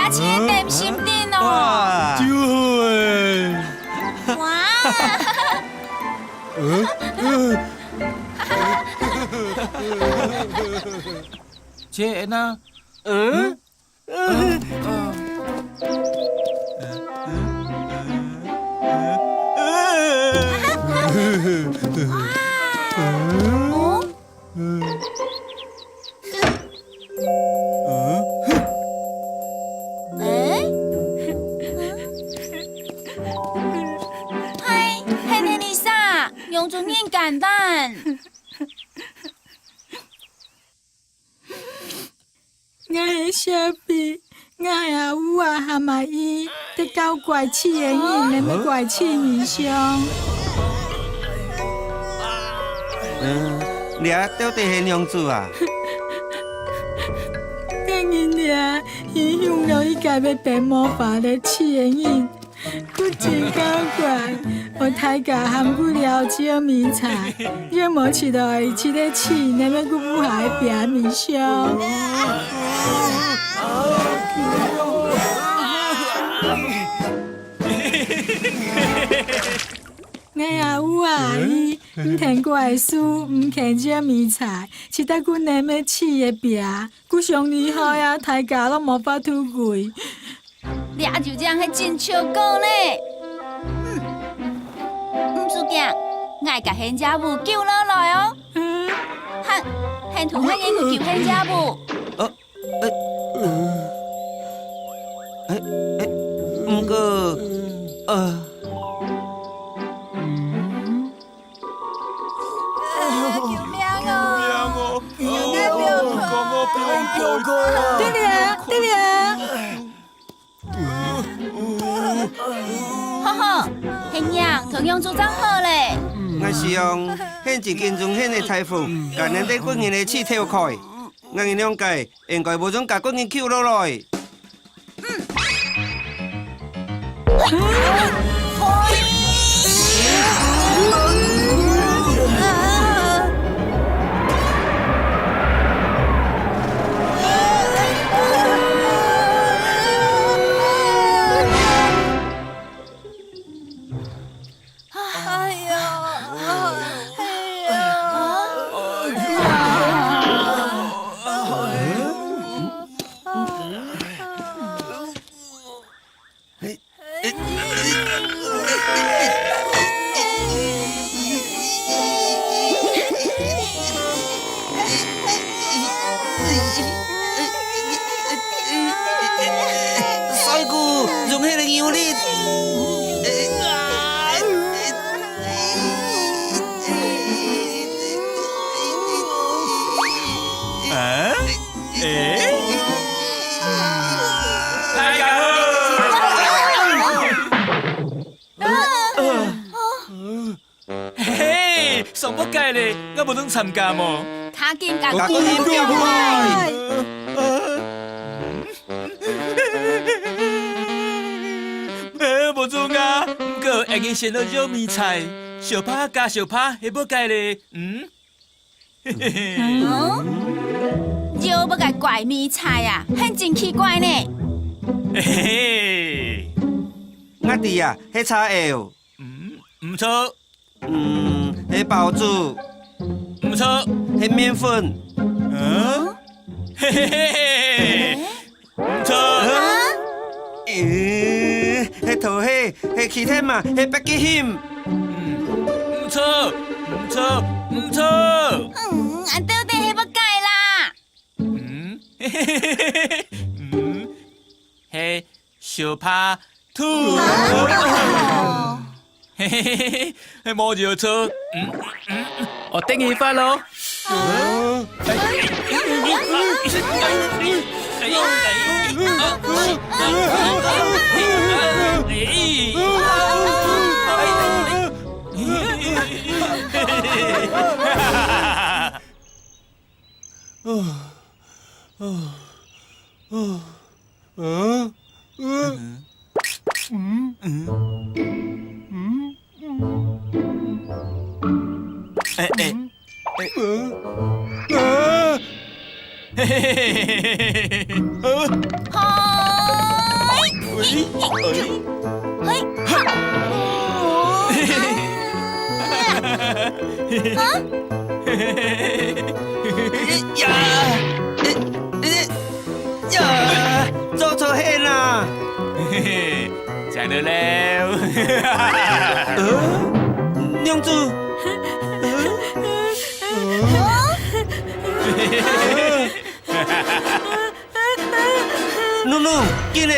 阿青的点心店哦。哇，就好诶。哇！这呢？哦，哎，嗨，嘿，内丽莎，用足面感蛋。我的小弟，我的阿母啊和阿姨在搞怪气的人，连要怪气面上。你到底是娘子啊？跟因俩影响了伊家要变魔法的气的人，佫真搞怪。我大家含不了少面菜，若无吃到伊这个气，连要佫不下的病面上。我阿母阿姨唔听怪事，唔肯食面菜，吃得阮连要气的病，佫上厉害啊！大家拢无法吐贵。你啊就这样，还真笑讲咧。唔是惊，爱甲仙家母救落来哦。喊，喊土汉英去救仙家母。不过，救命哦！对了，对了，好好，hen娘同样做账好咧。我希望现一斤中现的台风，甲咱在军人的气跳开，我哋两家应该无种甲军人救落来。哎呀！帅哥，用迄个样力。大家好。嘿，上不届咧，我无能参加么？卡紧甲甲军人救回来。无错啊，不过会用先到肉面菜，小拍加小拍，会不届咧？肉要甲怪米菜啊，很真奇怪呢。嘿嘿，我弟啊，迄叉油，唔错，迄包子，唔错，迄面粉，嘿嘿嘿，唔错，迄桃虾，迄气天嘛，迄白鸡馅，唔错，唔错，唔错，俺到底系要改啦？嘿嘿嘿嘿嘿，嘿，小拍兔，嘿嘿嘿嘿，嘿冇就错，我等你发咯。好。做错hen啦！讲得了。娘子，努努，进来！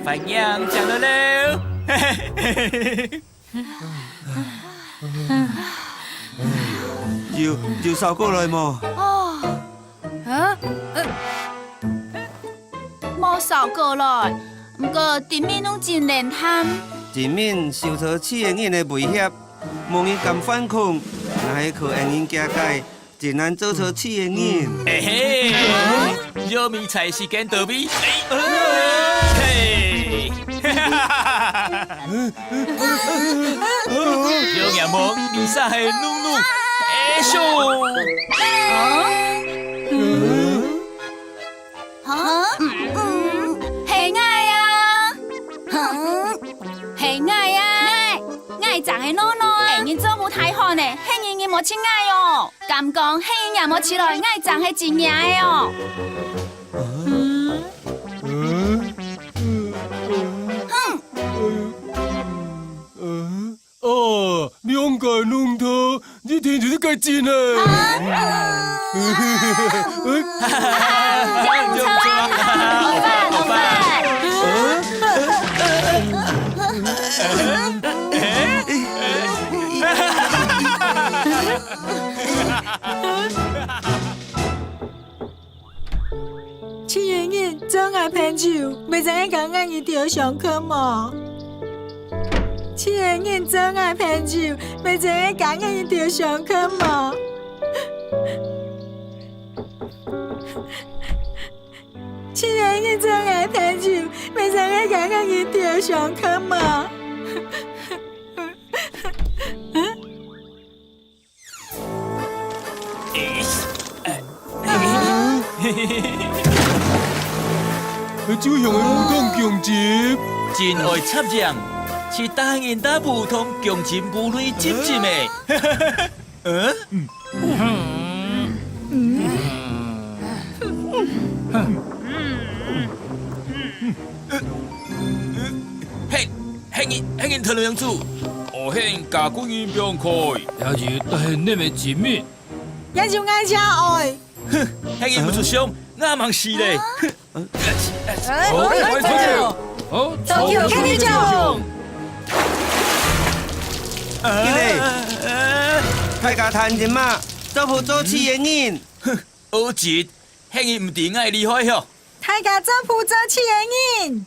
反样讲得了。就扫过来嘛。冇扫过来，不过地面拢真难堪。前面受到刺眼人的威胁，无人敢反抗，那是靠眼人加界，真难做出刺眼人。嘿，肉米菜时间到位。嘿，有眼毛，你啥系努努？哎咻！系爱啊！系爱啊！爱长系诺诺啊！人做舞太好呢，迄人无亲爱哦。敢讲，迄人也无起来，爱长系真赢的哦。两个龙头，你听就是该进来。这样不错啊！好饭，好饭。刺眼人总爱朋友，袂知影讲俺伊着上课嘛。刺眼人总爱朋友，袂知影讲俺伊着上课嘛。刺眼人总爱朋友，袂知影讲俺伊着上课嘛。就用的武通强集，真爱插样，是单人打武通强劲武类尖尖的。嘿，人特两子，我hen加工人병开，也是大汉你的前面。也就爱吃爱。哼，嘿人不出伤，我忙死嘞。好，都有看你就。进来，大家谈人嘛，做不做刺眼人？哼，好急，嘿人唔定爱厉害哟。大家做负责刺眼人。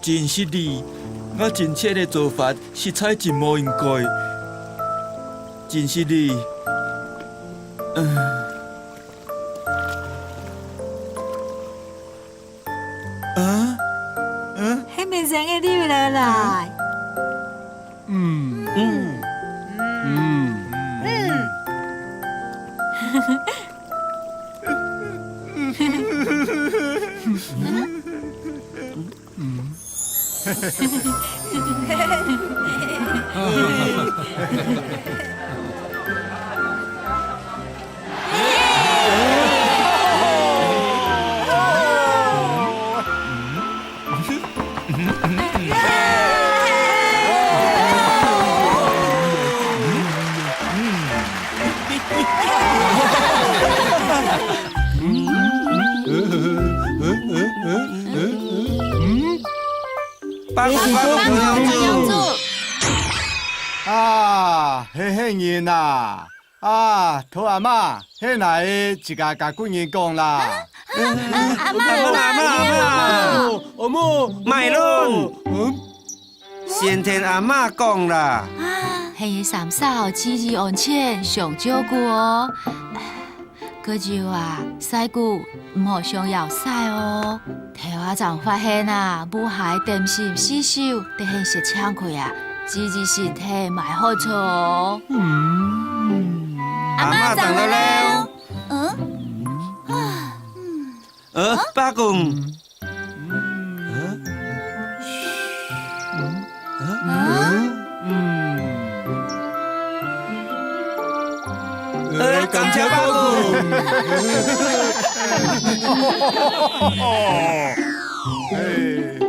真是你，我真切的做法实在真无应该。真是你，迄面生个你来来。帮娘子。啊，嘿嘿人呐！啊，兔阿妈，迄来的一家甲贵人讲啦。阿妈，阿嬷，卖论，嗯，先听阿嬷讲啦。嘿，三嫂姊姊安全上照顾哦。嗰就啊，晒久唔好上摇晒哦。替我仲发现啊，母孩点心洗手，得很是抢开啊，姊姊身体买好处哦。阿嬷长了了。八公。感谢八公。哎。